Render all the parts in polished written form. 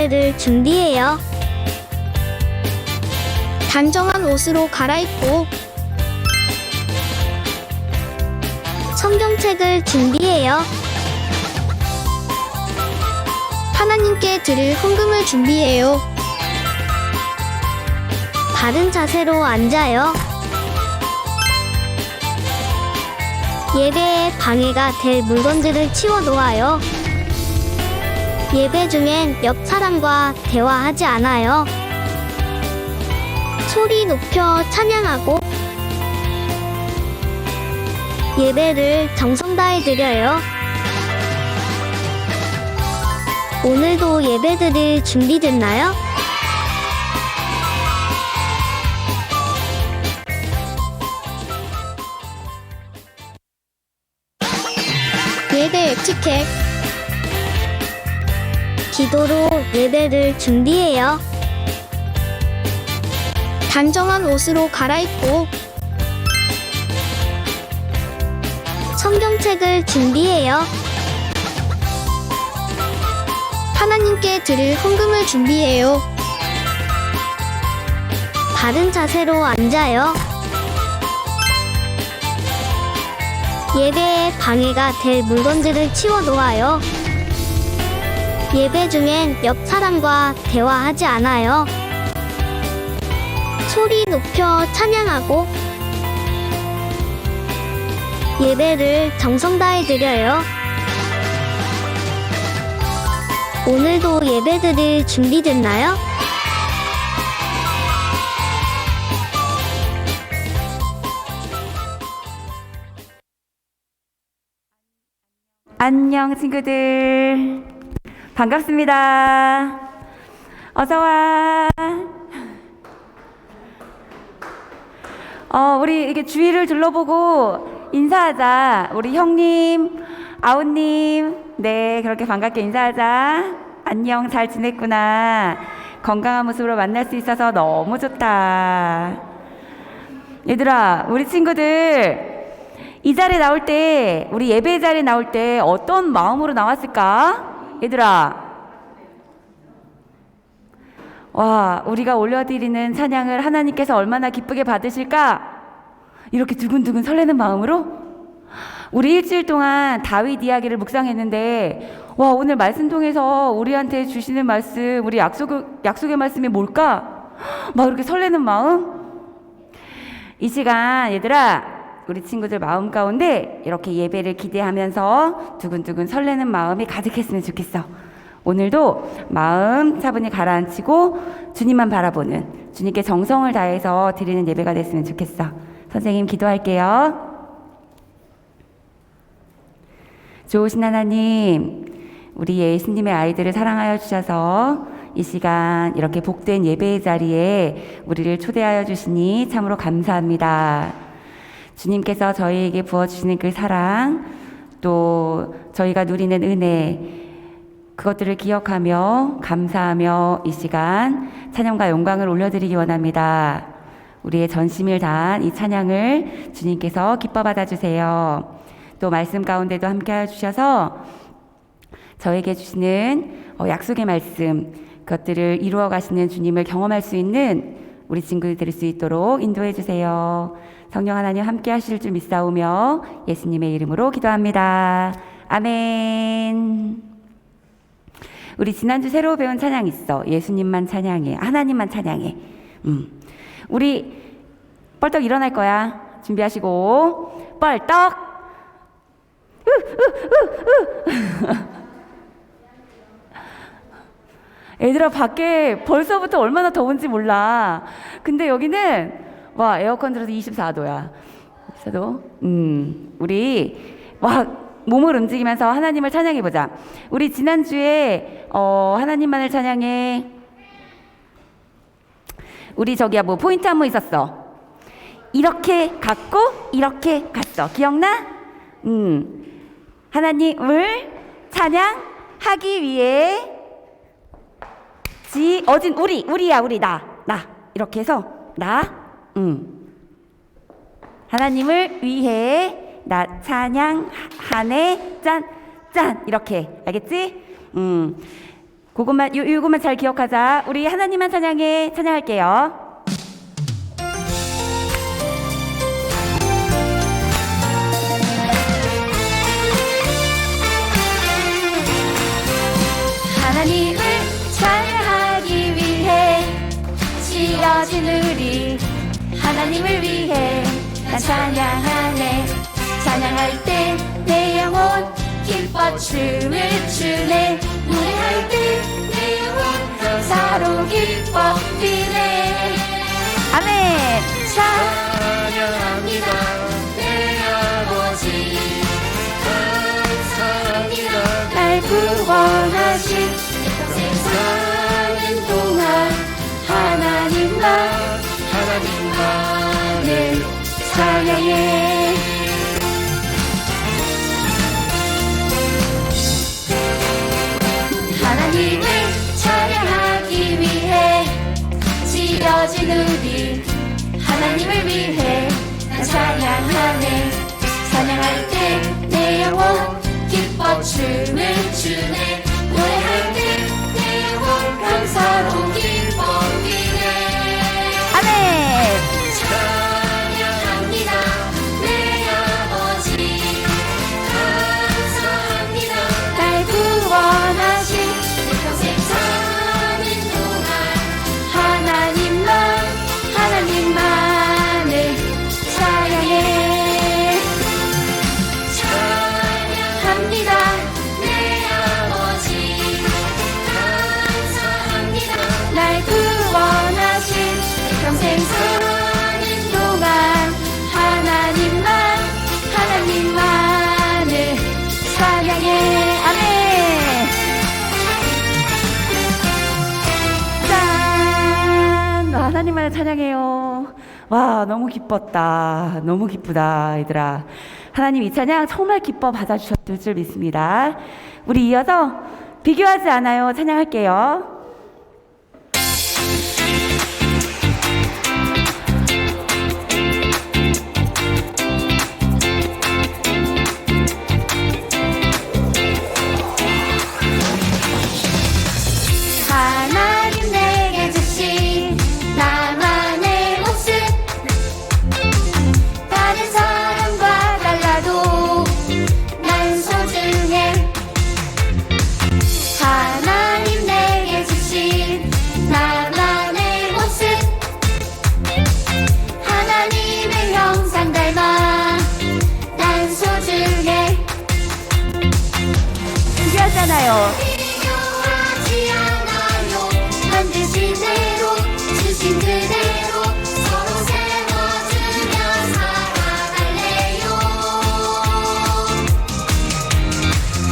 예배를 준비해요. 단정한 옷으로 갈아입고 성경책을 준비해요. 하나님께 드릴 헌금을 준비해요. 바른 자세로 앉아요. 예배에 방해가 될 물건들을 치워 놓아요. 예배 중엔 옆 사람과 대화하지 않아요. 소리 높여 찬양하고 예배를 정성 다해 드려요. 오늘도 예배드릴 준비됐나요? 예배 에티켓. 기도로 예배를 준비해요. 단정한 옷으로 갈아입고 성경책을 준비해요. 하나님께 드릴 헌금을 준비해요. 바른 자세로 앉아요. 예배에 방해가 될 물건들을 치워 놓아요. 예배 중엔 옆 사람과 대화하지 않아요. 소리 높여 찬양하고 예배를 정성 다해 드려요. 오늘도 예배드릴 준비됐나요? 안녕 친구들, 반갑습니다. 어서와. 우리 이렇게 주위를 둘러보고 인사하자. 우리 형님, 아우님, 네, 그렇게 반갑게 인사하자. 안녕, 잘 지냈구나. 건강한 모습으로 만날 수 있어서 너무 좋다. 얘들아, 우리 친구들 이 자리에 나올 때, 우리 예배 자리에 나올 때 어떤 마음으로 나왔을까? 얘들아, 와, 우리가 올려드리는 찬양을 하나님께서 얼마나 기쁘게 받으실까? 이렇게 두근두근 설레는 마음으로 우리 일주일 동안 다윗 이야기를 묵상했는데, 와, 오늘 말씀 통해서 우리한테 주시는 말씀, 우리 약속의 말씀이 뭘까? 막 이렇게 설레는 마음? 이 시간 얘들아, 우리 친구들 마음 가운데 이렇게 예배를 기대하면서 두근두근 설레는 마음이 가득했으면 좋겠어. 오늘도 마음 차분히 가라앉히고 주님만 바라보는, 주님께 정성을 다해서 드리는 예배가 됐으면 좋겠어. 선생님 기도할게요. 좋으신 하나님, 우리 예수님의 아이들을 사랑하여 주셔서 이 시간 이렇게 복된 예배의 자리에 우리를 초대하여 주시니 참으로 감사합니다. 주님께서 저희에게 부어주시는 그 사랑, 또 저희가 누리는 은혜, 그것들을 기억하며 감사하며 이 시간 찬양과 영광을 올려드리기 원합니다. 우리의 전심을 다한 이 찬양을 주님께서 기뻐 받아주세요. 또 말씀 가운데도 함께하여 주셔서 저에게 주시는 약속의 말씀, 그것들을 이루어 가시는 주님을 경험할 수 있는 우리 친구들 될 수 있도록 인도해 주세요. 성령 하나님 함께 하실 줄 믿사오며 예수님의 이름으로 기도합니다. 아멘. 우리 지난주 새로 배운 찬양 있어. 예수님만 찬양해. 하나님만 찬양해. 우리 뻘떡 일어날 거야. 준비하시고 뻘떡. 애들아, 밖에 벌써부터 얼마나 더운지 몰라. 근데 여기는 와, 에어컨 들어서 24도야. 24도. 우리 몸을 움직이면서 하나님을 찬양해 보자. 우리 지난주에 하나님만을 찬양해. 우리 저기야 뭐 포인트 안무 있었어. 이렇게 갔고 이렇게 갔어. 기억나? 하나님을 찬양하기 위해 어진 우리야 우리 나 이렇게 해서 하나님을 위해 나 찬양하네 짠 이렇게 알겠지? 요것만 잘 기억하자. 우리 하나님만 찬양해. 찬양할게요. 하나님을 찬양하기 위해 지어진 우리 하나님을 위해 난 찬양하네. 찬양할 때 내 영혼 기뻐 춤을 추네. 노래할 때 내 영혼 감사로 기뻐 뛰네. 아멘. 찬양합니다 내 아버지 감사합니다. 날 구원하신 평생 사는 동안 하나님만을 찬양해. 하나님을 찬양하기 위해 지어진 우리 하나님을 위해 난 찬양하네. 찬양할 때 내 영혼 기뻐 춤을 추네. 노래할 때 내 영혼 감사로 기뻐 뛰네. 아멘. 찬양합니다 내 아버지 감사합니다. 날 구원하신 평생 사는 동안 하나님만을 찬양해. 찬양합니다 내 아버지 감사합니다. 날 구원하신 평생 사는 동안 하나님만을 찬양해. 아멘. 짠! 하나님만을 찬양해요. 와, 너무 기뻤다. 너무 기쁘다, 얘들아. 하나님 이 찬양 정말 기뻐 받아주셨을 줄 믿습니다. 우리 이어서 비교하지 않아요 찬양할게요. 하나님 내게 주신 나만의 모습 다른 사람과 달라도 난 소중해. 하나님 내게 주신 나만의 모습 하나님의 형상 닮아 난 소중해. 비교하잖아요. 비교하지 않아요. 만드신 대로 주신 그대로 서로 세워주며 살아갈래요.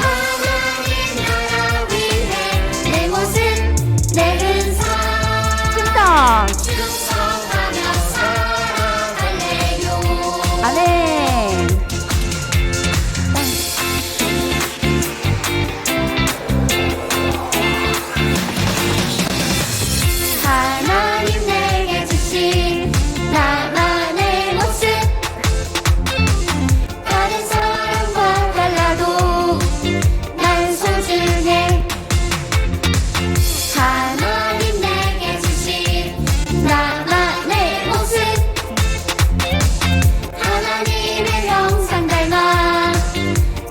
하나님 나라 위해 내 모습 내 은사 충성하며 살아갈래요. 아멘. 하나님 내게 주신 나만의 모습 다른 사람과 달라도 난 소중해. 하나님 내게 주신 나만의 모습 하나님의 형상 닮아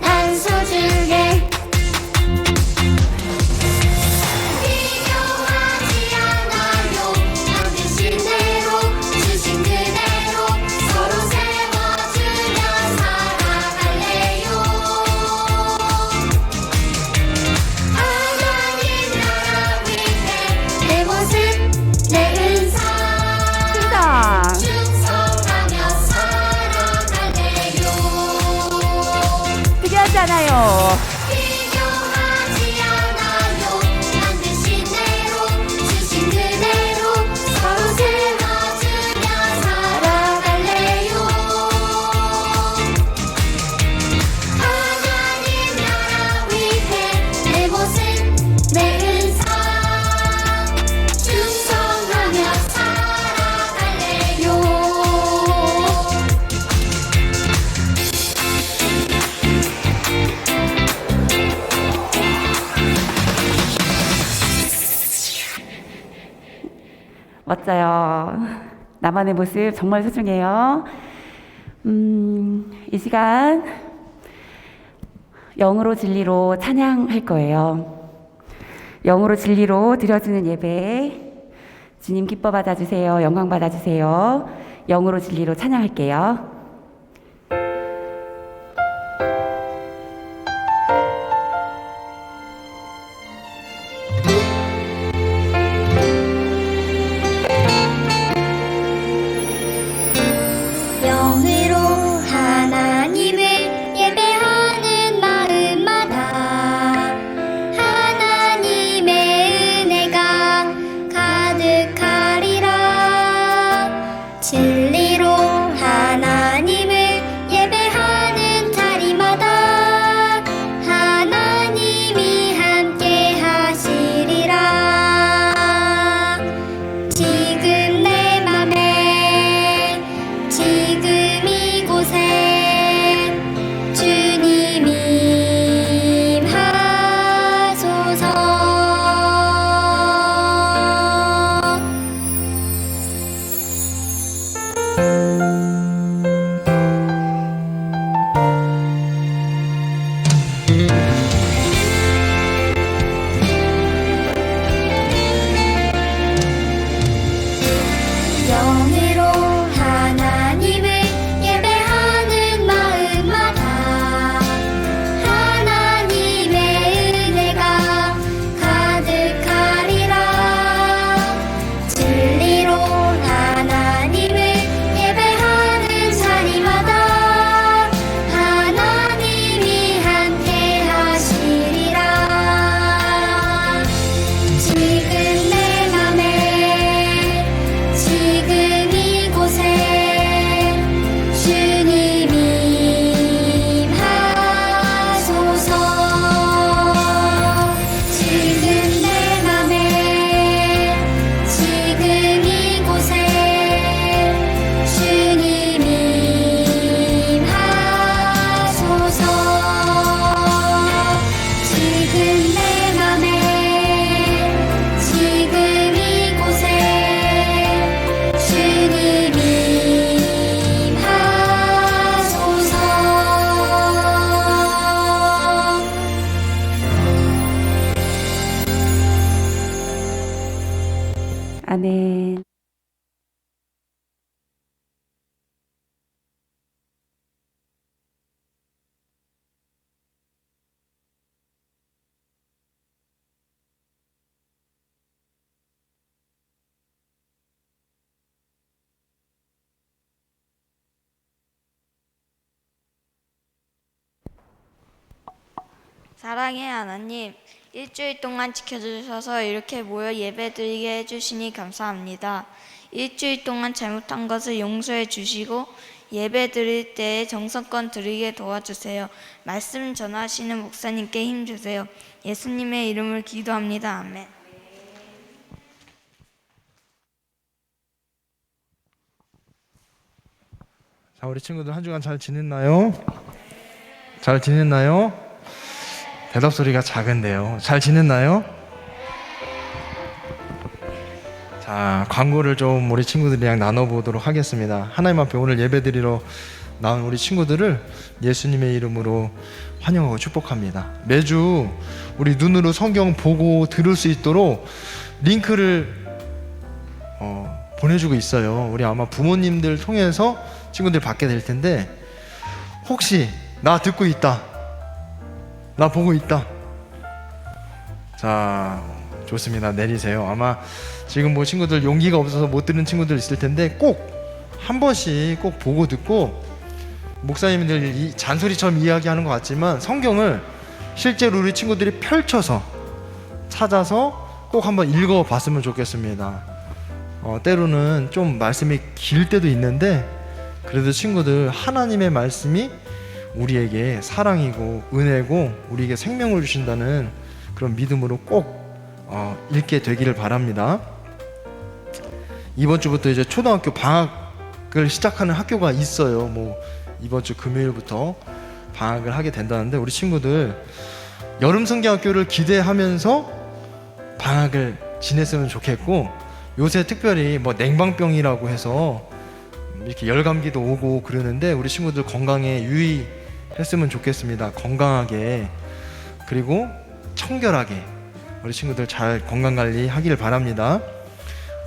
난 소중해. 비교하지 않아요. 만드신 대로 주신 그대로 서로 세워주며 살아갈래요. 하나님 나라 위해 내 모습 내 은사 충성하며 살아갈래요. 비교하지 않아요. 비교하지 않아요. 만드신 대로 주신 그대로 서로 세워주며 살아갈래요. 하나님 나라 위해 내 모습 내 은사 충성하며 살아갈래요. 멋져요. 나만의 모습 정말 소중해요. 이 시간 영으로 진리로 찬양할 거예요. 영으로 진리로 드려지는 예배 주님 기뻐 받아주세요. 영광 받아주세요. 영으로 진리로 찬양할게요. 영으로 하나님을 예배하는 마음마다 하나님의 은혜가 가득하리라. 진리로 하나님을 예배하는 자리마다 하나님이 함께 하시리라. 지금 내 맘에 지금 이곳에 주님 임하소서. 영으로 하나님을 예배하는 마음마다 하나님의 은혜가 가득하리라. 진리로 하나님을 예배하는 자리마다 하나님이 함께 하시리라. 지금 내 맘에 지금 이곳에 주님 임하소서. 지금 내 맘에 지금 이곳에 주님 임하소서. 지금 내 맘에 지금 이곳에 주님 임하소서. 아멘. 사랑의 하나님, 일주일 동안 지켜주셔서 이렇게 모여 예배드리게 해주시니 감사합니다. 일주일 동안 잘못한 것을 용서해 주시고 예배 드릴 때에 정성껏 드리게 도와주세요. 말씀 전하시는 목사님께 힘주세요. 예수님의 이름을 기도합니다. 아멘. 자, 우리 친구들 한 주간 잘 지냈나요? 잘 지냈나요? 대답 소리가 작은데요. 잘 지냈나요? 자, 광고를 좀 우리 친구들이랑 나눠보도록 하겠습니다. 하나님 앞에 오늘 예배드리러 나온 우리 친구들을 예수님의 이름으로 환영하고 축복합니다. 매주 우리 눈으로 성경 보고 들을 수 있도록 링크를 보내주고 있어요. 우리 아마 부모님들 통해서 친구들 받게 될 텐데, 혹시 나 듣고 있다, 나 보고 있다, 자, 좋습니다. 내리세요. 아마 지금 뭐 친구들 용기가 없어서 못 듣는 친구들 있을 텐데 꼭 한 번씩 꼭 보고 듣고, 목사님들 잔소리처럼 이야기하는 것 같지만 성경을 실제로 우리 친구들이 펼쳐서 찾아서 꼭 한번 읽어봤으면 좋겠습니다. 때로는 좀 말씀이 길 때도 있는데 그래도 친구들, 하나님의 말씀이 우리에게 사랑이고 은혜고 우리에게 생명을 주신다는 그런 믿음으로 꼭 읽게 되기를 바랍니다. 이번 주부터 이제 초등학교 방학을 시작하는 학교가 있어요. 뭐 이번 주 금요일부터 방학을 하게 된다는데, 우리 친구들 여름 성경학교를 기대하면서 방학을 지냈으면 좋겠고, 요새 특별히 뭐 냉방병이라고 해서 이렇게 열감기도 오고 그러는데 우리 친구들 건강에 유의했으면 좋겠습니다. 건강하게 그리고 청결하게 우리 친구들 잘 건강관리 하기를 바랍니다.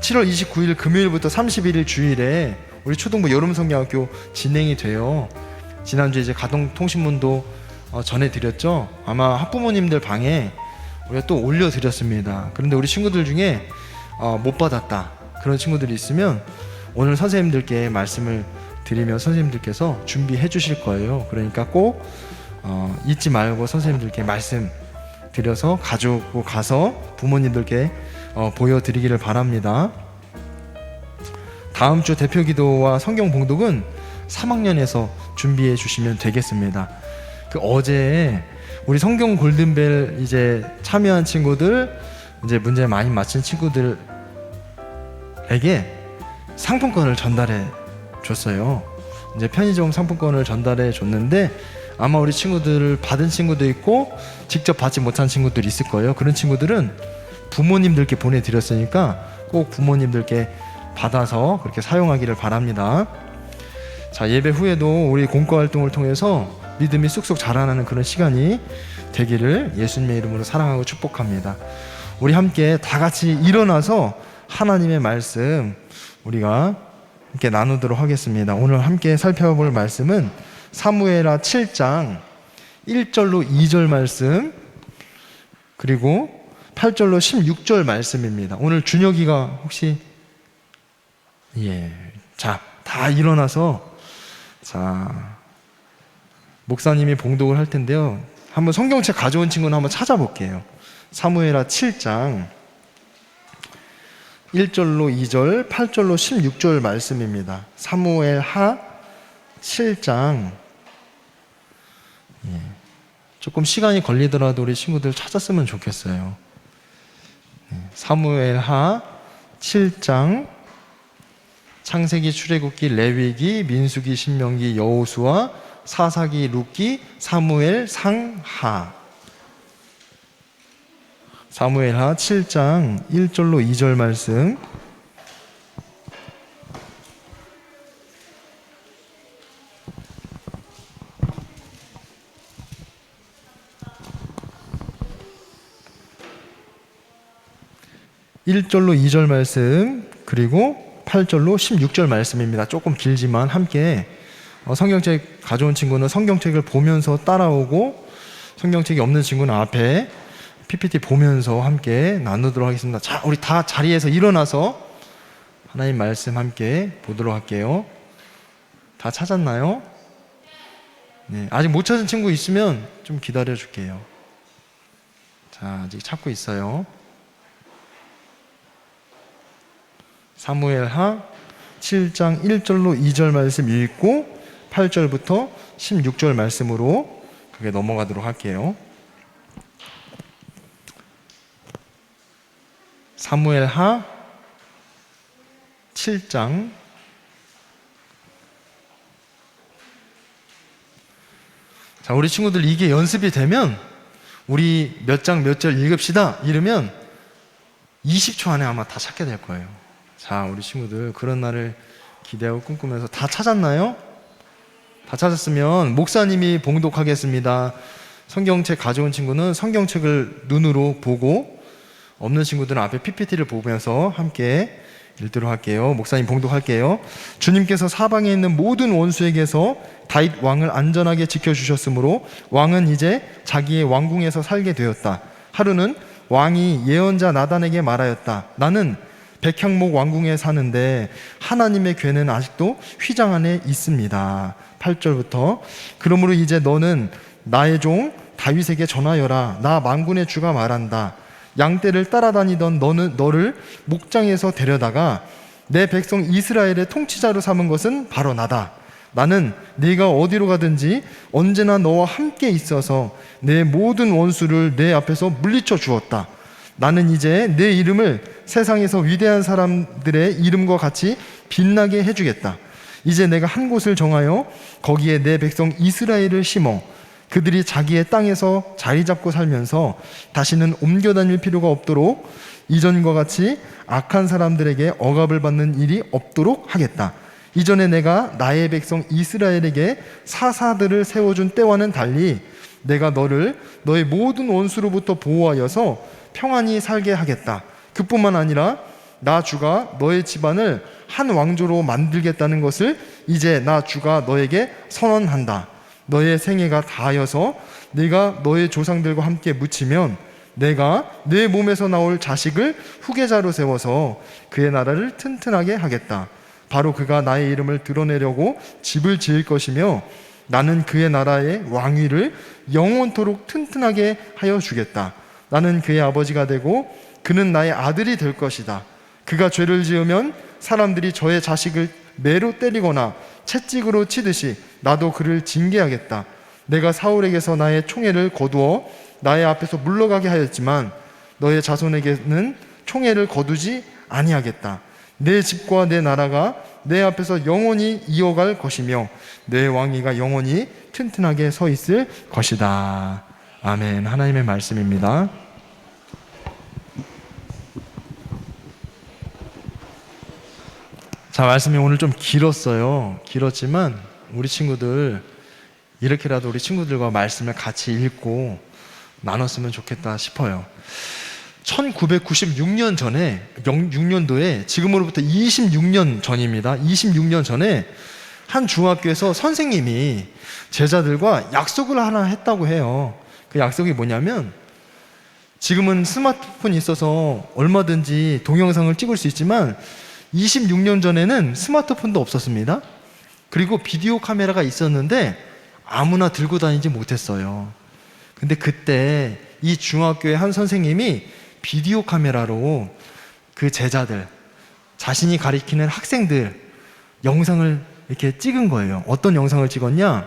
7월 29일 금요일부터 31일 주일에 우리 초등부 여름성경학교 진행이 돼요. 지난주에 이제 가정통신문도 전해드렸죠. 아마 학부모님들 방에 우리가 또 올려드렸습니다. 그런데 우리 친구들 중에 못 받았다 그런 친구들이 있으면 오늘 선생님들께 말씀을 드리면 선생님들께서 준비해 주실 거예요. 그러니까 꼭 잊지 말고 선생님들께 말씀 드려서 가지고 가서 부모님들께 보여드리기를 바랍니다. 다음 주 대표 기도와 성경 봉독은 3학년에서 준비해 주시면 되겠습니다. 어제 우리 성경 골든벨 이제 참여한 친구들, 이제 문제 많이 맞힌 친구들에게 상품권을 전달해 줬어요. 이제 편의점 상품권을 전달해 줬는데 아마 우리 친구들을 받은 친구도 있고 직접 받지 못한 친구들이 있을 거예요. 그런 친구들은 부모님들께 보내드렸으니까 꼭 부모님들께 받아서 그렇게 사용하기를 바랍니다. 자, 예배 후에도 우리 공과 활동을 통해서 믿음이 쑥쑥 자라나는 그런 시간이 되기를 예수님의 이름으로 사랑하고 축복합니다. 우리 함께 다 같이 일어나서 하나님의 말씀 우리가 함께 나누도록 하겠습니다. 오늘 함께 살펴볼 말씀은 사무엘하 7장 1절로 2절 말씀 그리고 8절로 16절 말씀입니다. 오늘 준혁이가 혹시 자, 다 일어나서 자 목사님이 봉독을 할 텐데요. 한번 성경책 가져온 친구는 한번 찾아볼게요. 사무엘하 7장 1절로 2절, 8절로 16절 말씀입니다. 사무엘하 7장 조금 시간이 걸리더라도 우리 친구들 찾았으면 좋겠어요. 사무엘하 7장 창세기, 출애굽기, 레위기, 민수기, 신명기, 여호수아, 사사기, 룻기, 사무엘, 상하. 사무엘하 7장 1절로 2절 말씀. (1절로 2절) 말씀 그리고 8절로 16절 말씀입니다. 조금 길지만 함께 성경책 가져온 친구는 성경책을 보면서 따라오고 성경책이 없는 친구는 앞에 PPT 보면서 함께 나누도록 하겠습니다. 자, 우리 다 자리에서 일어나서 하나님 말씀 함께 보도록 할게요. 다 찾았나요? 네, 아직 못 찾은 친구 있으면 좀 기다려 줄게요. 자, 아직 찾고 있어요. 사무엘하 7장 1절로 2절 말씀 읽고 8절부터 16절 말씀으로 그게 넘어가도록 할게요. 사무엘하 7장 자, 우리 친구들 이게 연습이 되면 우리 몇 장 몇 절 읽읍시다 이러면 20초 안에 아마 다 찾게 될 거예요. 자, 우리 친구들 그런 날을 기대하고 꿈꾸면서 다 찾았나요? 다 찾았으면 목사님이 봉독하겠습니다. 성경책 가져온 친구는 성경책을 눈으로 보고 없는 친구들은 앞에 PPT를 보면서 함께 읽도록 할게요. 목사님 봉독할게요. 주님께서 사방에 있는 모든 원수에게서 다윗 왕을 안전하게 지켜주셨으므로 왕은 이제 자기의 왕궁에서 살게 되었다. 하루는 왕이 예언자 나단에게 말하였다. 나는 백향목 왕궁에 사는데 하나님의 궤는 아직도 휘장 안에 있습니다. 8절부터 그러므로 이제 너는 나의 종 다윗에게 전하여라. 나 만군의 주가 말한다. 양떼를 따라다니던 너를 목장에서 데려다가 내 백성 이스라엘의 통치자로 삼은 것은 바로 나다. 나는 네가 어디로 가든지 언제나 너와 함께 있어서 내 모든 원수를 내 앞에서 물리쳐 주었다. 나는 이제 내 이름을 세상에서 위대한 사람들의 이름과 같이 빛나게 해주겠다. 이제 내가 한 곳을 정하여 거기에 내 백성 이스라엘을 심어 그들이 자기의 땅에서 자리 잡고 살면서 다시는 옮겨 다닐 필요가 없도록 이전과 같이 악한 사람들에게 억압을 받는 일이 없도록 하겠다. 이전에 내가 나의 백성 이스라엘에게 사사들을 세워준 때와는 달리 내가 너를 너의 모든 원수로부터 보호하여서 평안히 살게 하겠다. 그뿐만 아니라 나 주가 너의 집안을 한 왕조로 만들겠다는 것을 이제 나 주가 너에게 선언한다. 너의 생애가 다하여서 네가 너의 조상들과 함께 묻히면 내가 내 몸에서 나올 자식을 후계자로 세워서 그의 나라를 튼튼하게 하겠다. 바로 그가 나의 이름을 드러내려고 집을 지을 것이며 나는 그의 나라의 왕위를 영원토록 튼튼하게 하여 주겠다. 나는 그의 아버지가 되고 그는 나의 아들이 될 것이다. 그가 죄를 지으면 사람들이 저의 자식을 매로 때리거나 채찍으로 치듯이 나도 그를 징계하겠다. 내가 사울에게서 나의 총애를 거두어 나의 앞에서 물러가게 하였지만 너의 자손에게는 총애를 거두지 아니하겠다. 내 집과 내 나라가 내 앞에서 영원히 이어갈 것이며 내 왕위가 영원히 튼튼하게 서 있을 것이다. 아멘. 하나님의 말씀입니다. 자, 말씀이 오늘 좀 길었지만 우리 친구들 이렇게라도 우리 친구들과 말씀을 같이 읽고 나눴으면 좋겠다 싶어요. 1996년 전에 6년도에 지금으로부터 26년 전입니다. 26년 전에 한 중학교에서 선생님이 제자들과 약속을 하나 했다고 해요. 그 약속이 뭐냐면 지금은 스마트폰이 있어서 얼마든지 동영상을 찍을 수 있지만 26년 전에는 스마트폰도 없었습니다. 그리고 비디오 카메라가 있었는데 아무나 들고 다니지 못했어요. 근데 그때 이 중학교의 한 선생님이 비디오 카메라로 그 제자들, 자신이 가리키는 학생들 영상을 이렇게 찍은 거예요. 어떤 영상을 찍었냐?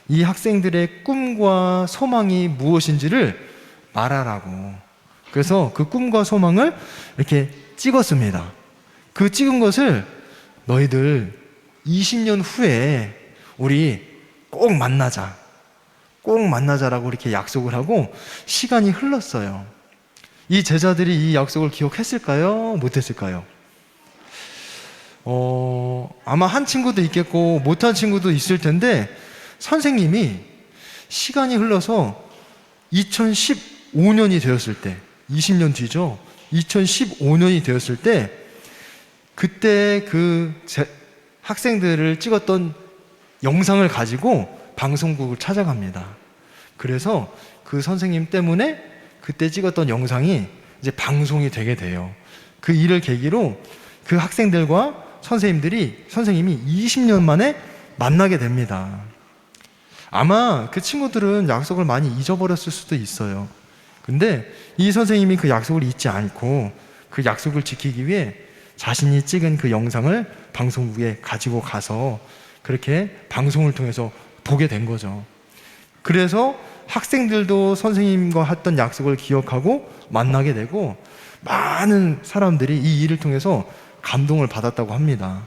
이 학생들의 꿈과 소망이 무엇인지를 말하라고. 그래서 그 꿈과 소망을 이렇게 찍었습니다. 그 찍은 것을 너희들 20년 후에 우리 꼭 만나자라고 이렇게 약속을 하고 시간이 흘렀어요. 이 제자들이 이 약속을 기억했을까요? 못했을까요? 아마 한 친구도 있겠고 못한 친구도 있을 텐데 선생님이 시간이 흘러서 2015년이 되었을 때 20년 뒤죠. 2015년이 되었을 때 그때 그 학생들을 찍었던 영상을 가지고 방송국을 찾아갑니다. 그래서 그 선생님 때문에 그때 찍었던 영상이 이제 방송이 되게 돼요. 그 일을 계기로 그 학생들과 선생님이 20년 만에 만나게 됩니다. 아마 그 친구들은 약속을 많이 잊어버렸을 수도 있어요. 근데 이 선생님이 그 약속을 잊지 않고 그 약속을 지키기 위해 자신이 찍은 그 영상을 방송국에 가지고 가서 그렇게 방송을 통해서 보게 된 거죠. 그래서 학생들도 선생님과 했던 약속을 기억하고 만나게 되고 많은 사람들이 이 일을 통해서 감동을 받았다고 합니다.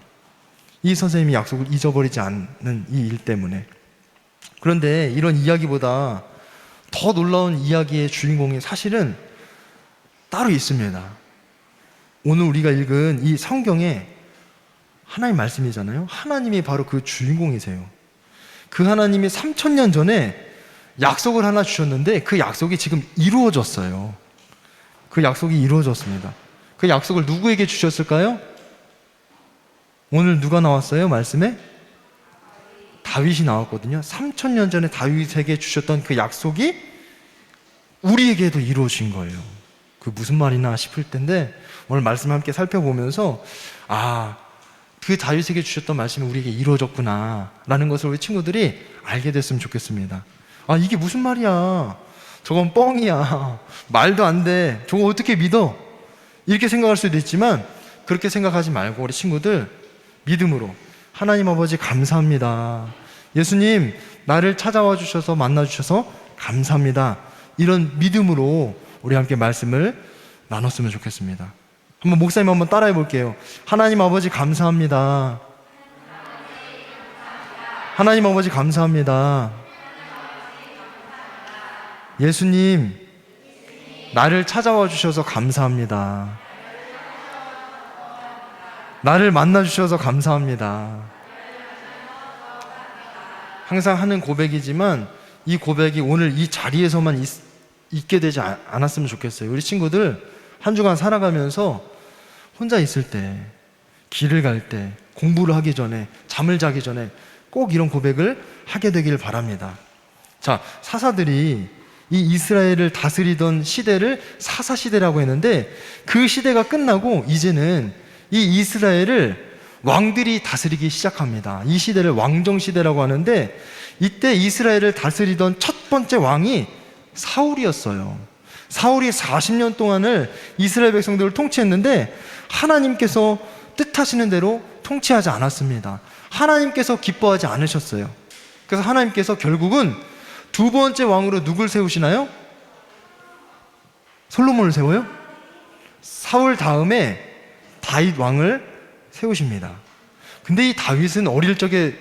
이 선생님이 약속을 잊어버리지 않는 이 일 때문에. 그런데 이런 이야기보다 더 놀라운 이야기의 주인공이 사실은 따로 있습니다. 오늘 우리가 읽은 이 성경에 하나님 말씀이잖아요. 하나님이 바로 그 주인공이세요. 그 하나님이 3000년 전에 약속을 하나 주셨는데 그 약속이 지금 이루어졌어요. 그 약속이 이루어졌습니다. 그 약속을 누구에게 주셨을까요? 오늘 누가 나왔어요? 말씀에? 다윗이 나왔거든요. 3000년 전에 다윗에게 주셨던 그 약속이 우리에게도 이루어진 거예요. 그 무슨 말이나 싶을 텐데 오늘 말씀 함께 살펴보면서 그 다윗에게 주셨던 말씀이 우리에게 이루어졌구나 라는 것을 우리 친구들이 알게 됐으면 좋겠습니다. 이게 무슨 말이야, 저건 뻥이야, 말도 안 돼, 저거 어떻게 믿어, 이렇게 생각할 수도 있지만 그렇게 생각하지 말고 우리 친구들 믿음으로 하나님 아버지 감사합니다, 예수님 나를 찾아와 주셔서 만나 주셔서 감사합니다, 이런 믿음으로 우리 함께 말씀을 나눴으면 좋겠습니다. 한번 목사님 한번 따라해 볼게요. 하나님 아버지 감사합니다. 하나님 아버지 감사합니다. 예수님 나를 찾아와 주셔서 감사합니다. 나를 만나 주셔서 감사합니다. 항상 하는 고백이지만 이 고백이 오늘 이 자리에서만 있게 되지 않았으면 좋겠어요. 우리 친구들 한 주간 살아가면서 혼자 있을 때, 길을 갈 때, 공부를 하기 전에, 잠을 자기 전에 꼭 이런 고백을 하게 되길 바랍니다. 자, 사사들이 이 이스라엘을 다스리던 시대를 사사시대라고 했는데 그 시대가 끝나고 이제는 이 이스라엘을 왕들이 다스리기 시작합니다. 이 시대를 왕정시대라고 하는데 이때 이스라엘을 다스리던 첫 번째 왕이 사울이었어요. 사울이 40년 동안을 이스라엘 백성들을 통치했는데 하나님께서 뜻하시는 대로 통치하지 않았습니다. 하나님께서 기뻐하지 않으셨어요. 그래서 하나님께서 결국은 두 번째 왕으로 누굴 세우시나요? 솔로몬을 세워요? 사울 다음에 다윗 왕을 세우십니다. 근데 이 다윗은 어릴 적에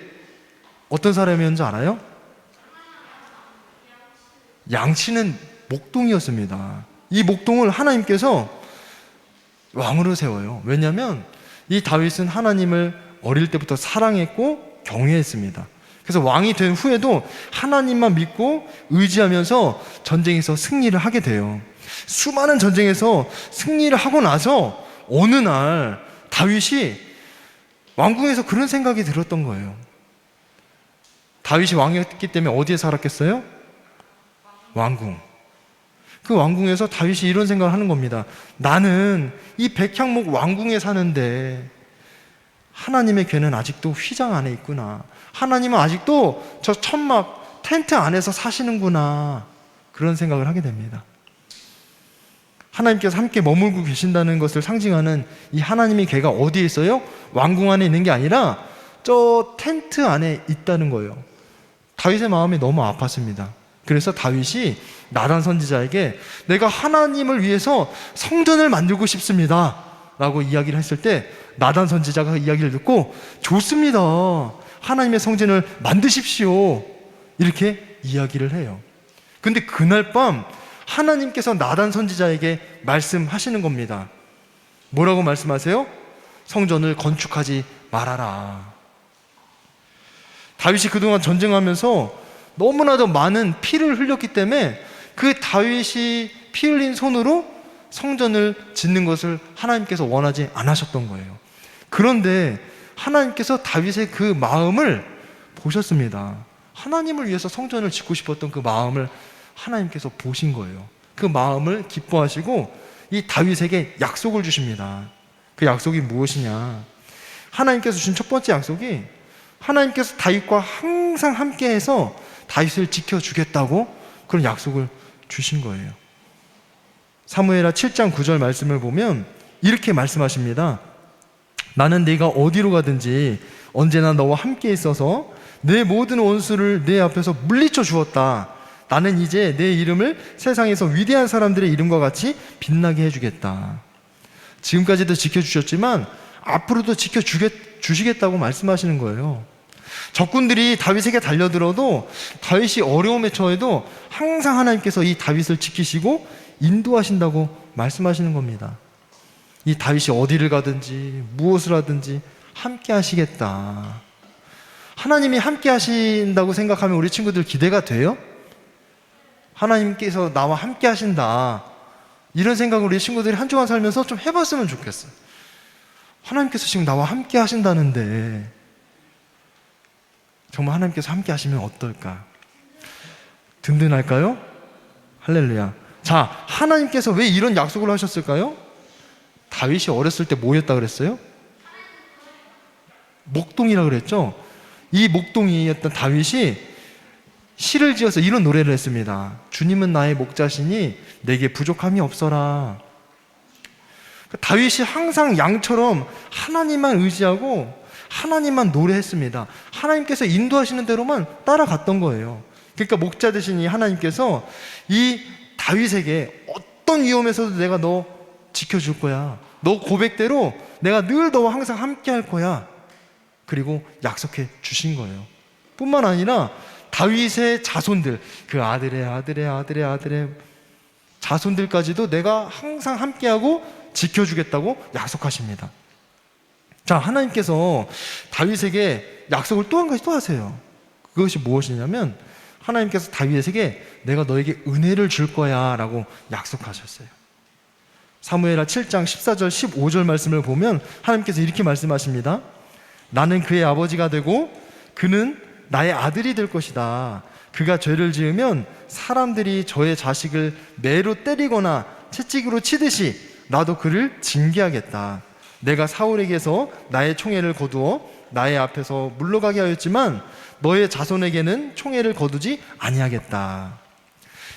어떤 사람이었는지 알아요? 양치는 목동이었습니다. 이 목동을 하나님께서 왕으로 세워요. 왜냐하면 이 다윗은 하나님을 어릴 때부터 사랑했고 경외했습니다. 그래서 왕이 된 후에도 하나님만 믿고 의지하면서 전쟁에서 승리를 하게 돼요. 수많은 전쟁에서 승리를 하고 나서 어느 날 다윗이 왕궁에서 그런 생각이 들었던 거예요. 다윗이 왕이었기 때문에 어디에 살았겠어요? 왕궁. 그 왕궁에서 다윗이 이런 생각을 하는 겁니다. 나는 이 백향목 왕궁에 사는데 하나님의 괴는 아직도 휘장 안에 있구나. 하나님은 아직도 저 천막 텐트 안에서 사시는구나. 그런 생각을 하게 됩니다. 하나님께서 함께 머물고 계신다는 것을 상징하는 이 하나님의 괴가 어디에 있어요? 왕궁 안에 있는 게 아니라 저 텐트 안에 있다는 거예요. 다윗의 마음이 너무 아팠습니다. 그래서 다윗이 나단 선지자에게 내가 하나님을 위해서 성전을 만들고 싶습니다 라고 이야기를 했을 때 나단 선지자가 그 이야기를 듣고 좋습니다. 하나님의 성전을 만드십시오. 이렇게 이야기를 해요. 근데 그날 밤 하나님께서 나단 선지자에게 말씀하시는 겁니다. 뭐라고 말씀하세요? 성전을 건축하지 말아라. 다윗이 그동안 전쟁하면서 너무나도 많은 피를 흘렸기 때문에 그 다윗이 피 흘린 손으로 성전을 짓는 것을 하나님께서 원하지 않으셨던 거예요. 그런데 하나님께서 다윗의 그 마음을 보셨습니다. 하나님을 위해서 성전을 짓고 싶었던 그 마음을 하나님께서 보신 거예요. 그 마음을 기뻐하시고 이 다윗에게 약속을 주십니다. 그 약속이 무엇이냐? 하나님께서 주신 첫 번째 약속이 하나님께서 다윗과 항상 함께해서 다윗을 지켜주겠다고 그런 약속을 주신 거예요. 사무엘하 7장 9절 말씀을 보면 이렇게 말씀하십니다. 나는 네가 어디로 가든지 언제나 너와 함께 있어서 내 모든 원수를 내 앞에서 물리쳐 주었다. 나는 이제 내 이름을 세상에서 위대한 사람들의 이름과 같이 빛나게 해주겠다. 지금까지도 지켜주셨지만 앞으로도 지켜주시겠다고 말씀하시는 거예요. 적군들이 다윗에게 달려들어도 다윗이 어려움에 처해도 항상 하나님께서 이 다윗을 지키시고 인도하신다고 말씀하시는 겁니다. 이 다윗이 어디를 가든지 무엇을 하든지 함께 하시겠다. 하나님이 함께 하신다고 생각하면 우리 친구들 기대가 돼요? 하나님께서 나와 함께 하신다. 이런 생각을 우리 친구들이 한 주간 살면서 좀 해봤으면 좋겠어요. 하나님께서 지금 나와 함께 하신다는데 정말 하나님께서 함께 하시면 어떨까? 든든할까요? 할렐루야. 자, 하나님께서 왜 이런 약속을 하셨을까요? 다윗이 어렸을 때 뭐였다 그랬어요? 목동이라 그랬죠? 이 목동이었던 다윗이 시를 지어서 이런 노래를 했습니다. 주님은 나의 목자시니 내게 부족함이 없어라. 다윗이 항상 양처럼 하나님만 의지하고 하나님만 노래했습니다. 하나님께서 인도하시는 대로만 따라갔던 거예요. 그러니까 목자 되신 이 하나님께서 이 다윗에게 어떤 위험에서도 내가 너 지켜줄 거야. 너 고백대로 내가 늘 너와 항상 함께 할 거야. 그리고 약속해 주신 거예요. 뿐만 아니라 다윗의 자손들, 그 아들의 자손들까지도 내가 항상 함께하고 지켜주겠다고 약속하십니다. 자, 하나님께서 다윗에게 약속을 또 한 가지 또 하세요. 그것이 무엇이냐면 하나님께서 다윗에게 내가 너에게 은혜를 줄 거야 라고 약속하셨어요. 사무엘하 7장 14절 15절 말씀을 보면 하나님께서 이렇게 말씀하십니다. 나는 그의 아버지가 되고 그는 나의 아들이 될 것이다. 그가 죄를 지으면 사람들이 저의 자식을 매로 때리거나 채찍으로 치듯이 나도 그를 징계하겠다. 내가 사울에게서 나의 총애를 거두어 나의 앞에서 물러가게 하였지만 너의 자손에게는 총애를 거두지 아니하겠다.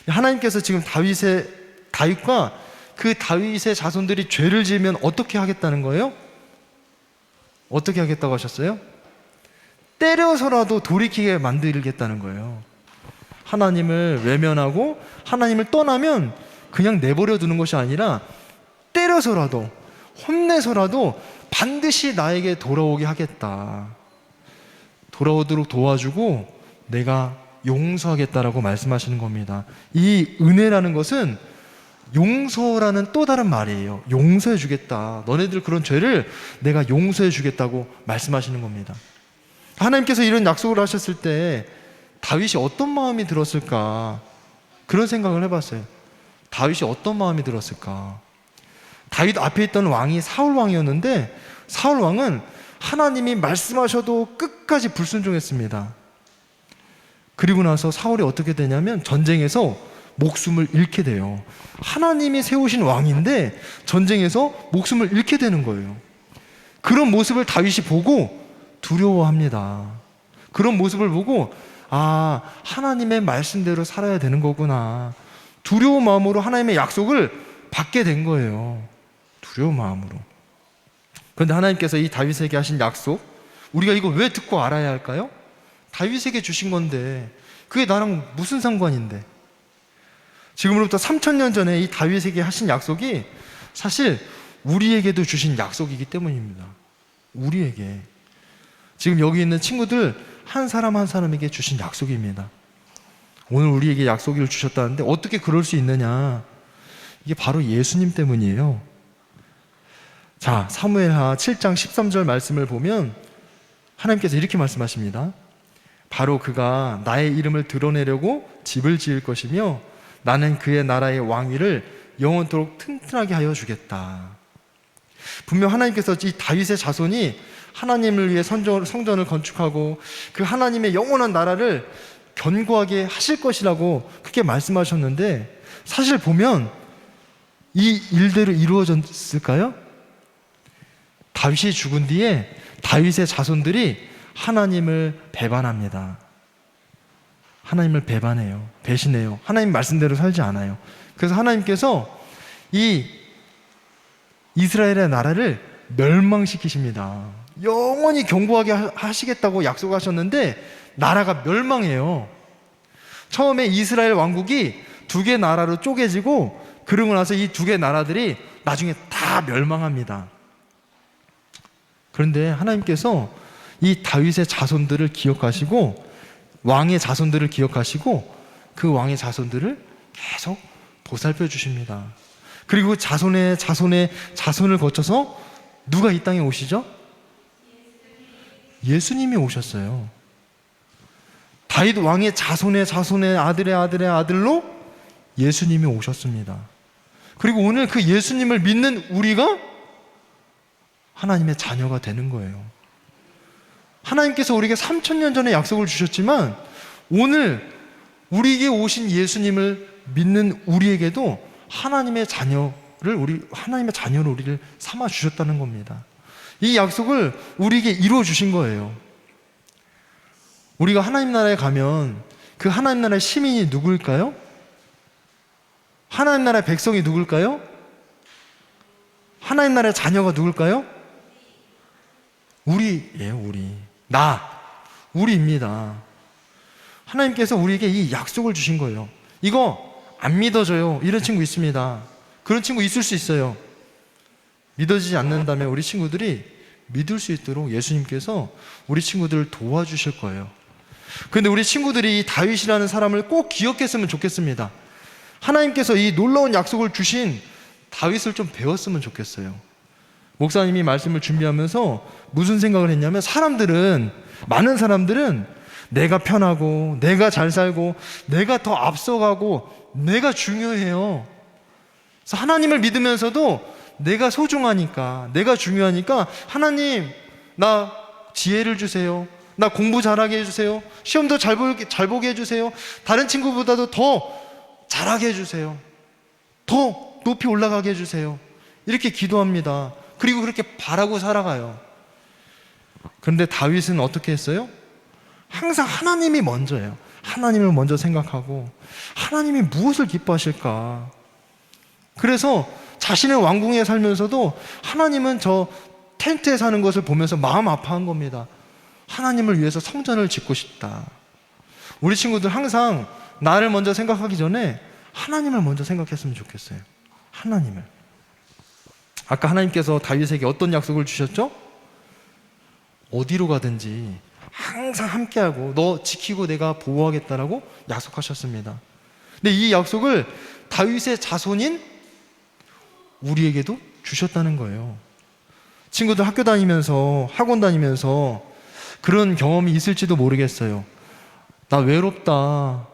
하나님께서 지금 다윗과 그 다윗의 자손들이 죄를 지으면 어떻게 하겠다는 거예요? 어떻게 하겠다고 하셨어요? 때려서라도 돌이키게 만들겠다는 거예요. 하나님을 외면하고 하나님을 떠나면 그냥 내버려 두는 것이 아니라 때려서라도 혼내서라도 반드시 나에게 돌아오게 하겠다. 돌아오도록 도와주고 내가 용서하겠다라고 말씀하시는 겁니다. 이 은혜라는 것은 용서라는 또 다른 말이에요. 용서해 주겠다. 너네들 그런 죄를 내가 용서해 주겠다고 말씀하시는 겁니다. 하나님께서 이런 약속을 하셨을 때 다윗이 어떤 마음이 들었을까? 그런 생각을 해봤어요. 다윗이 어떤 마음이 들었을까? 다윗 앞에 있던 왕이 사울 왕이었는데 사울 왕은 하나님이 말씀하셔도 끝까지 불순종했습니다. 그리고 나서 사울이 어떻게 되냐면 전쟁에서 목숨을 잃게 돼요. 하나님이 세우신 왕인데 전쟁에서 목숨을 잃게 되는 거예요. 그런 모습을 다윗이 보고 두려워합니다. 그런 모습을 보고 아, 하나님의 말씀대로 살아야 되는 거구나. 두려운 마음으로 하나님의 약속을 받게 된 거예요. 두려운 마음으로. 그런데 하나님께서 이 다윗에게 하신 약속, 우리가 이거 왜 듣고 알아야 할까요? 다윗에게 주신 건데 그게 나랑 무슨 상관인데? 지금으로부터 3000년 전에 이 다윗에게 하신 약속이 사실 우리에게도 주신 약속이기 때문입니다. 우리에게. 지금 여기 있는 친구들 한 사람 한 사람에게 주신 약속입니다. 오늘 우리에게 약속을 주셨다는데 어떻게 그럴 수 있느냐? 이게 바로 예수님 때문이에요. 자, 사무엘하 7장 13절 말씀을 보면 하나님께서 이렇게 말씀하십니다. 바로 그가 나의 이름을 드러내려고 집을 지을 것이며 나는 그의 나라의 왕위를 영원토록 튼튼하게 하여 주겠다. 분명 하나님께서 이 다윗의 자손이 하나님을 위해 성전을 건축하고 그 하나님의 영원한 나라를 견고하게 하실 것이라고 그렇게 말씀하셨는데 사실 보면 이 일대로 이루어졌을까요? 다윗이 죽은 뒤에 다윗의 자손들이 하나님을 배반합니다. 하나님을 배반해요. 배신해요. 하나님 말씀대로 살지 않아요. 그래서 하나님께서 이 이스라엘의 나라를 멸망시키십니다. 영원히 견고하게 하시겠다고 약속하셨는데 나라가 멸망해요. 처음에 이스라엘 왕국이 두 개 나라로 쪼개지고 그러고 나서 이 두 개 나라들이 나중에 다 멸망합니다. 그런데 하나님께서 이 다윗의 자손들을 기억하시고 왕의 자손들을 기억하시고 그 왕의 자손들을 계속 보살펴 주십니다. 그리고 자손의 자손을 거쳐서 누가 이 땅에 오시죠? 예수님이 오셨어요. 다윗 왕의 자손의 아들의 아들로 예수님이 오셨습니다. 그리고 오늘 그 예수님을 믿는 우리가 하나님의 자녀가 되는 거예요. 하나님께서 우리에게 3000년 전에 약속을 주셨지만 오늘 우리에게 오신 예수님을 믿는 우리에게도 하나님의 자녀로 우리를 삼아 주셨다는 겁니다. 이 약속을 우리에게 이루어 주신 거예요. 우리가 하나님 나라에 가면 그 하나님 나라의 시민이 누구일까요? 하나님 나라의 백성이 누굴까요? 하나님 나라의 자녀가 누굴까요? 우리예요, 우리. 우리입니다. 하나님께서 우리에게 이 약속을 주신 거예요. 이거 안 믿어져요. 이런 친구 있습니다. 그런 친구 있을 수 있어요. 믿어지지 않는다면 우리 친구들이 믿을 수 있도록 예수님께서 우리 친구들을 도와주실 거예요. 그런데 우리 친구들이 이 다윗이라는 사람을 꼭 기억했으면 좋겠습니다. 하나님께서 이 놀라운 약속을 주신 다윗을 좀 배웠으면 좋겠어요. 목사님이 말씀을 준비하면서 무슨 생각을 했냐면, 많은 사람들은 내가 편하고 내가 잘 살고 내가 더 앞서가고 내가 중요해요. 그래서 하나님을 믿으면서도 내가 소중하니까, 내가 중요하니까, 하나님 나 지혜를 주세요, 나 공부 잘하게 해주세요, 시험도 잘 보게 해주세요, 다른 친구보다도 더 잘하게 해주세요, 더 높이 올라가게 해주세요, 이렇게 기도합니다. 그리고 그렇게 바라고 살아가요. 그런데 다윗은 어떻게 했어요? 항상 하나님이 먼저예요. 하나님을 먼저 생각하고 하나님이 무엇을 기뻐하실까. 그래서 자신의 왕궁에 살면서도 하나님은 저 텐트에 사는 것을 보면서 마음 아파한 겁니다. 하나님을 위해서 성전을 짓고 싶다. 우리 친구들 항상 나를 먼저 생각하기 전에 하나님을 먼저 생각했으면 좋겠어요. 하나님을. 아까 하나님께서 다윗에게 어떤 약속을 주셨죠? 어디로 가든지 항상 함께하고 너 지키고 내가 보호하겠다라고 약속하셨습니다. 근데 이 약속을 다윗의 자손인 우리에게도 주셨다는 거예요. 친구들 학교 다니면서, 학원 다니면서 그런 경험이 있을지도 모르겠어요. 나 외롭다,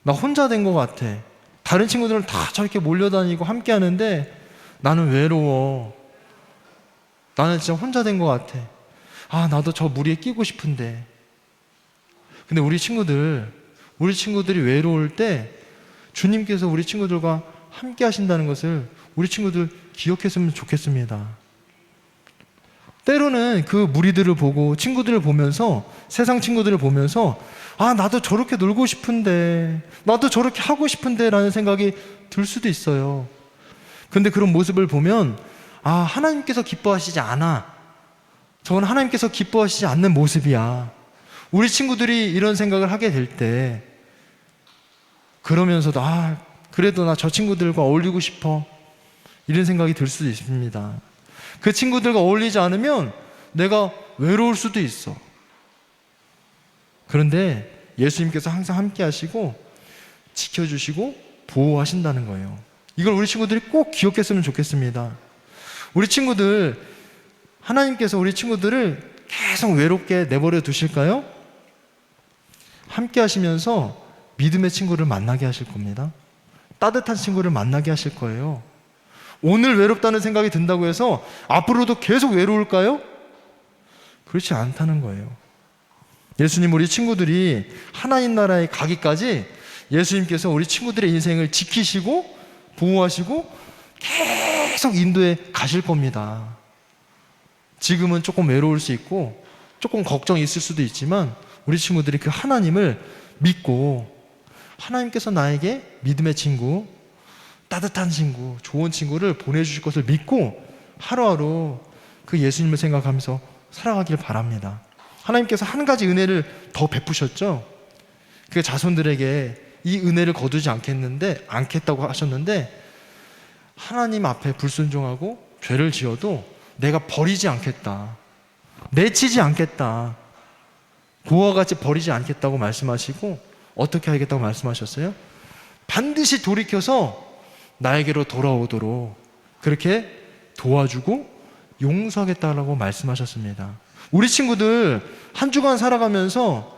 나 혼자 된 것 같아, 다른 친구들은 다 저렇게 몰려다니고 함께 하는데 나는 외로워, 나는 진짜 혼자 된 것 같아, 아 나도 저 무리에 끼고 싶은데. 근데 우리 친구들이 외로울 때 주님께서 우리 친구들과 함께 하신다는 것을 우리 친구들 기억했으면 좋겠습니다. 때로는 그 무리들을 보고, 친구들을 보면서, 세상 친구들을 보면서, 아 나도 저렇게 놀고 싶은데, 나도 저렇게 하고 싶은데 라는 생각이 들 수도 있어요. 근데 그런 모습을 보면, 아 하나님께서 기뻐하시지 않아, 저건 하나님께서 기뻐하시지 않는 모습이야. 우리 친구들이 이런 생각을 하게 될 때, 그러면서도 아 그래도 나 저 친구들과 어울리고 싶어, 이런 생각이 들 수도 있습니다. 그 친구들과 어울리지 않으면 내가 외로울 수도 있어. 그런데 예수님께서 항상 함께 하시고 지켜주시고 보호하신다는 거예요. 이걸 우리 친구들이 꼭 기억했으면 좋겠습니다. 우리 친구들, 하나님께서 우리 친구들을 계속 외롭게 내버려 두실까요? 함께 하시면서 믿음의 친구를 만나게 하실 겁니다. 따뜻한 친구를 만나게 하실 거예요. 오늘 외롭다는 생각이 든다고 해서 앞으로도 계속 외로울까요? 그렇지 않다는 거예요. 예수님, 우리 친구들이 하나님 나라에 가기까지 예수님께서 우리 친구들의 인생을 지키시고 보호하시고 계속 인도해 가실 겁니다. 지금은 조금 외로울 수 있고 조금 걱정이 있을 수도 있지만 우리 친구들이 그 하나님을 믿고, 하나님께서 나에게 믿음의 친구, 따뜻한 친구, 좋은 친구를 보내주실 것을 믿고 하루하루 그 예수님을 생각하면서 살아가길 바랍니다. 하나님께서 한 가지 은혜를 더 베푸셨죠. 그 자손들에게 이 은혜를 거두지 않겠다고 하셨는데, 하나님 앞에 불순종하고 죄를 지어도 내가 버리지 않겠다, 내치지 않겠다, 고와 같이 버리지 않겠다고 말씀하시고, 어떻게 하겠다고 말씀하셨어요? 반드시 돌이켜서 나에게로 돌아오도록 그렇게 도와주고 용서하겠다라고 말씀하셨습니다. 우리 친구들 한 주간 살아가면서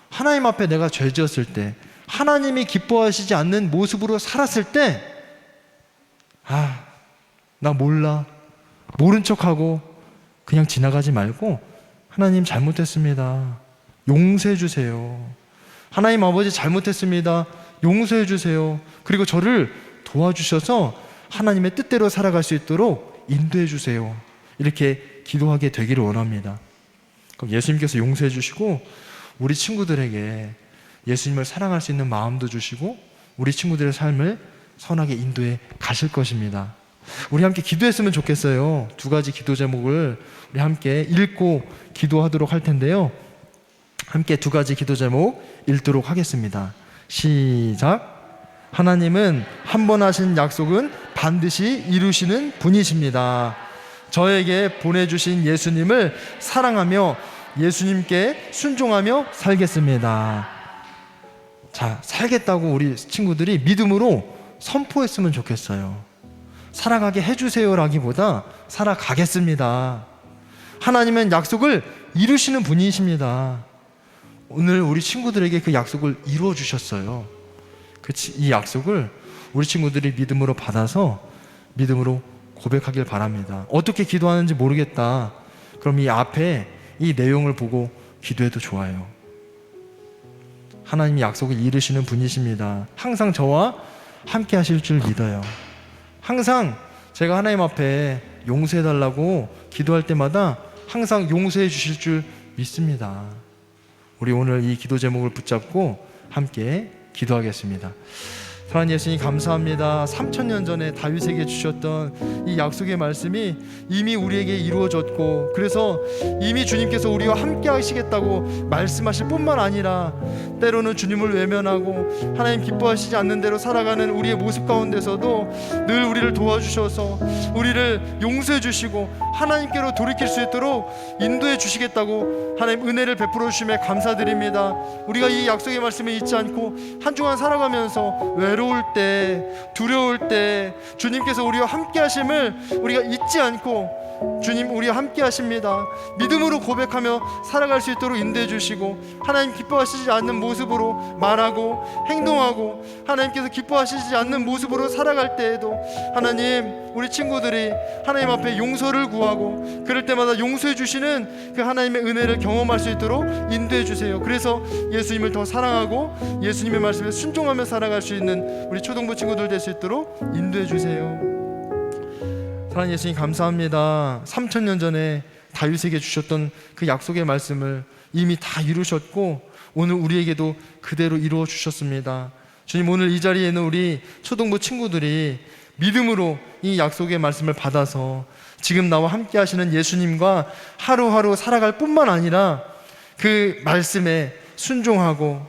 하나님 앞에 내가 죄 지었을 때, 하나님이 기뻐하시지 않는 모습으로 살았을 때, 아, 나 몰라, 모른 척하고 그냥 지나가지 말고, 하나님 잘못했습니다, 용서해 주세요, 하나님 아버지 잘못했습니다, 용서해 주세요, 그리고 저를 도와주셔서 하나님의 뜻대로 살아갈 수 있도록 인도해 주세요, 이렇게 기도하게 되기를 원합니다. 그럼 예수님께서 용서해 주시고 우리 친구들에게 예수님을 사랑할 수 있는 마음도 주시고 우리 친구들의 삶을 선하게 인도해 가실 것입니다. 우리 함께 기도했으면 좋겠어요. 두 가지 기도 제목을 우리 함께 읽고 기도하도록 할 텐데요, 함께 두 가지 기도 제목 읽도록 하겠습니다. 시작. 하나님은 한 번 하신 약속은 반드시 이루시는 분이십니다. 저에게 보내주신 예수님을 사랑하며 예수님께 순종하며 살겠습니다. 자, 살겠다고 우리 친구들이 믿음으로 선포했으면 좋겠어요. 살아가게 해주세요라기보다 살아가겠습니다. 하나님은 약속을 이루시는 분이십니다. 오늘 우리 친구들에게 그 약속을 이루어 주셨어요. 이 약속을 우리 친구들이 믿음으로 받아서 믿음으로 고백하길 바랍니다. 어떻게 기도하는지 모르겠다. 그럼 이 앞에 이 내용을 보고 기도해도 좋아요. 하나님이 약속을 이루시는 분이십니다. 항상 저와 함께 하실 줄 믿어요. 항상 제가 하나님 앞에 용서해달라고 기도할 때마다 항상 용서해 주실 줄 믿습니다. 우리 오늘 이 기도 제목을 붙잡고 함께 기도하겠습니다. 사랑하는 예수님, 감사합니다. 3000년 전에 다윗에게 주셨던 이 약속의 말씀이 이미 우리에게 이루어졌고, 그래서 이미 주님께서 우리와 함께 하시겠다고 말씀하실 뿐만 아니라 때로는 주님을 외면하고 하나님 기뻐하시지 않는 대로 살아가는 우리의 모습 가운데서도 늘 우리를 도와주셔서 우리를 용서해 주시고 하나님께로 돌이킬 수 있도록 인도해 주시겠다고 하나님 은혜를 베풀어 주심에 감사드립니다. 우리가 이 약속의 말씀을 잊지 않고 한 주간 살아가면서 외로울 때, 두려울 때 주님께서 우리와 함께 하심을 우리가 잊지 않고, 주님 우리와 함께 하십니다. 믿음으로 고백하며 살아갈 수 있도록 인도해 주시고, 하나님 기뻐하시지 않는 모습으로 말하고 행동하고 하나님께서 기뻐하시지 않는 모습으로 살아갈 때에도 하나님, 우리 친구들이 하나님 앞에 용서를 구하고 그럴 때마다 용서해 주시는 그 하나님의 은혜를 경험할 수 있도록 인도해 주세요. 그래서 예수님을 더 사랑하고 예수님의 말씀에 순종하며 살아갈 수 있는 우리 초등부 친구들 될 수 있도록 인도해 주세요. 사랑하는 예수님, 감사합니다. 3000년 전에 다윗에게 주셨던 그 약속의 말씀을 이미 다 이루셨고 오늘 우리에게도 그대로 이루어 주셨습니다. 주님, 오늘 이 자리에 있는 우리 초등부 친구들이 믿음으로 이 약속의 말씀을 받아서 지금 나와 함께 하시는 예수님과 하루하루 살아갈 뿐만 아니라 그 말씀에 순종하고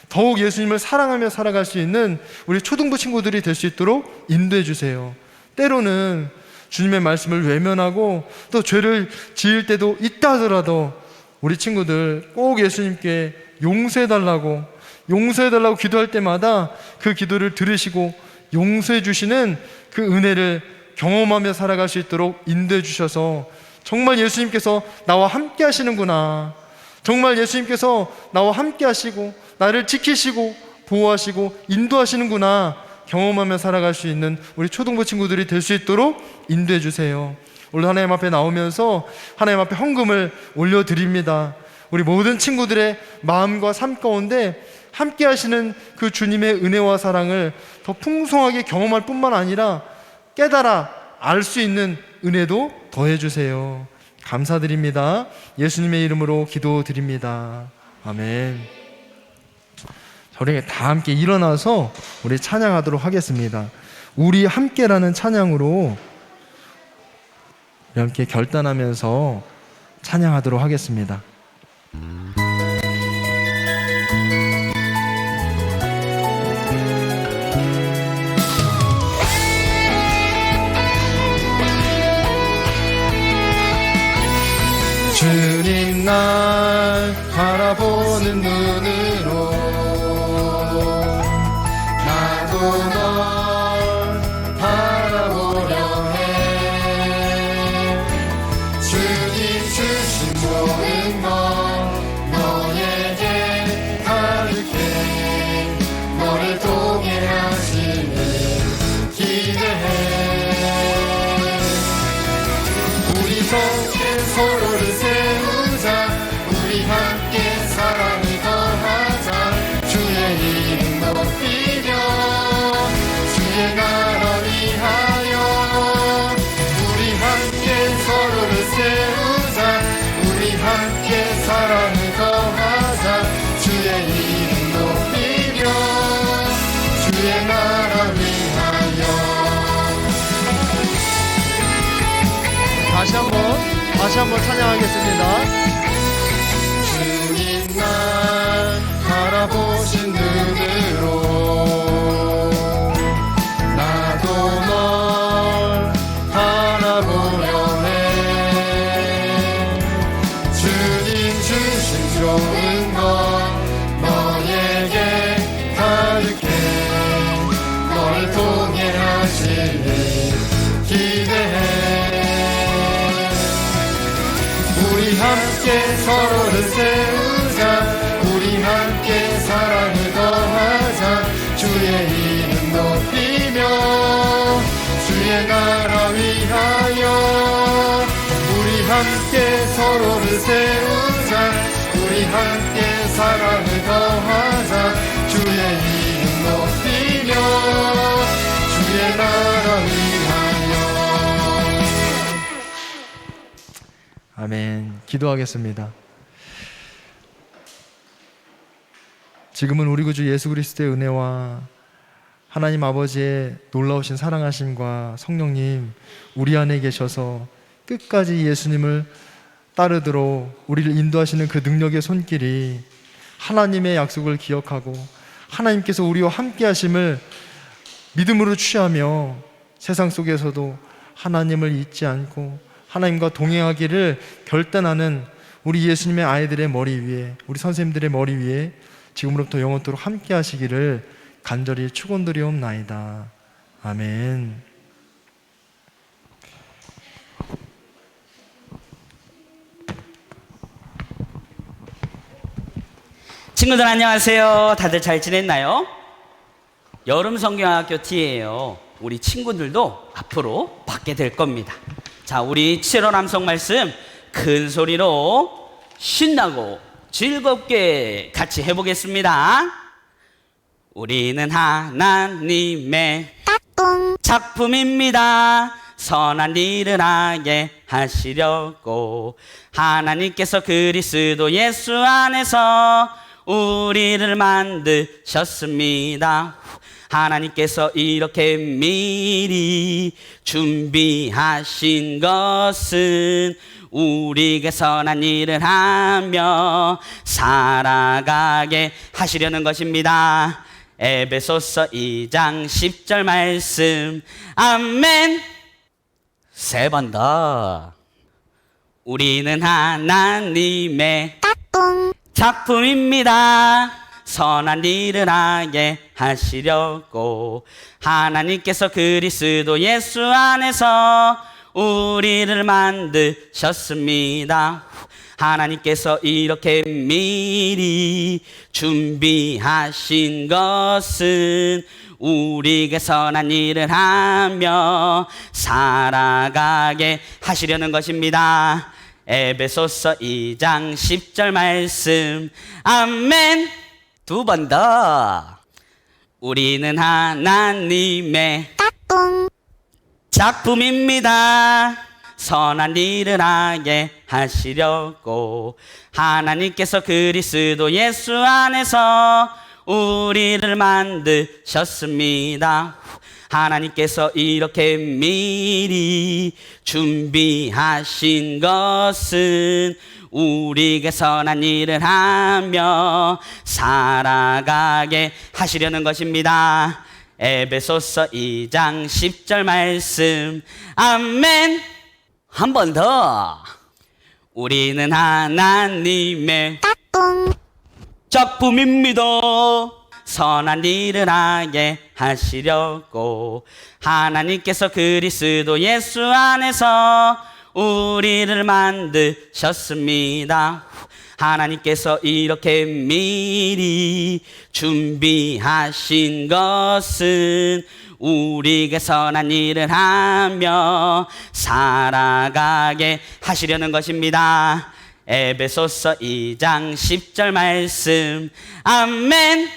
더욱 예수님을 사랑하며 살아갈 수 있는 우리 초등부 친구들이 될 수 있도록 인도해 주세요. 때로는 주님의 말씀을 외면하고 또 죄를 지을 때도 있다 하더라도 우리 친구들 꼭 예수님께 용서해달라고 기도할 때마다 그 기도를 들으시고 용서해 주시는 그 은혜를 경험하며 살아갈 수 있도록 인도해 주셔서 정말 예수님께서 나와 함께 하시는구나, 정말 예수님께서 나와 함께 하시고 나를 지키시고 보호하시고 인도하시는구나 경험하며 살아갈 수 있는 우리 초등부 친구들이 될 수 있도록 인도해 주세요. 오늘 하나님 앞에 나오면서 하나님 앞에 헌금을 올려드립니다. 우리 모든 친구들의 마음과 삶 가운데 함께 하시는 그 주님의 은혜와 사랑을 더 풍성하게 경험할 뿐만 아니라 깨달아 알 수 있는 은혜도 더해 주세요. 감사드립니다. 예수님의 이름으로 기도드립니다. 아멘. 우리 다 함께 일어나서 우리 찬양하도록 하겠습니다. 우리 함께라는 찬양으로 함께 결단하면서 찬양하도록 하겠습니다. 주님 날 바라보는 눈으로 나도 널 바라보려 해. 주님 주신 모든 것 너에게 가득해. 너를 통해 하시는 기대해. 우리 서로를 세우자. 우리 함께 사랑을 더하자. 주의 이름 높이며 주의 나라 위하여. 우리 함께 서로를 세우자. 우리 함께 사랑을 더하자. 주의 이름 높이며 주의 나라 위하여. 다시 한번 찬양하겠습니다. 주님 날 바라보신 눈으로 나도 널 바라보려 해. 주님 주신 좋은 것 너에게 기대해. 우리 함께 서로를 세우자. 우리 함께 사랑을 더하자. 주의 이름 높이며 주의 나라 위하여. 우리 함께 서로를 세우자. 우리 함께 사랑을 더하자. 주의 이름 높이며 주의 나라 위하여. 아멘. 기도하겠습니다. 지금은 우리 구주 예수 그리스도의 은혜와 하나님 아버지의 놀라우신 사랑하심과 성령님 우리 안에 계셔서 끝까지 예수님을 따르도록 우리를 인도하시는 그 능력의 손길이 하나님의 약속을 기억하고 하나님께서 우리와 함께 하심을 믿음으로 취하며 세상 속에서도 하나님을 잊지 않고 하나님과 동행하기를 결단하는 우리 예수님의 아이들의 머리 위에, 우리 선생님들의 머리 위에 지금으로부터 영원토록 함께 하시기를 간절히 축원드리옵나이다. 아멘. 친구들 안녕하세요. 다들 잘 지냈나요? 여름 성경학교 T예요. 우리 친구들도 앞으로 받게 될 겁니다. 자, 우리 7월 암송 말씀 큰 소리로 신나고 즐겁게 같이 해보겠습니다. 우리는 하나님의 작품입니다. 선한 일을 하게 하시려고 하나님께서 그리스도 예수 안에서 우리를 만드셨습니다. 하나님께서 이렇게 미리 준비하신 것은 우리에게 선한 일을 하며 살아가게 하시려는 것입니다. 에베소서 2장 10절 말씀. 아멘. 세 번 더. 우리는 하나님의 작품입니다. 선한 일을 하게 하시려고 하나님께서 그리스도 예수 안에서 우리를 만드셨습니다. 하나님께서 이렇게 미리 준비하신 것은 우리에게 선한 일을 하며 살아가게 하시려는 것입니다. 에베소서 2장 10절 말씀. 아멘. 두 번 더. 우리는 하나님의 작품입니다. 선한 일을 하게 하시려고 하나님께서 그리스도 예수 안에서 우리를 만드셨습니다. 하나님께서 이렇게 미리 준비하신 것은 우리에게 선한 일을 하며 살아가게 하시려는 것입니다. 에베소서 2장 10절 말씀. 아멘. 한 번 더. 우리는 하나님의 작품입니다. 선한 일을 하게 하시려고 하나님께서 그리스도 예수 안에서 우리를 만드셨습니다. 하나님께서 이렇게 미리 준비하신 것은 우리에게 선한 일을 하며 살아가게 하시려는 것입니다. 에베소서 2장 10절 말씀. 아멘.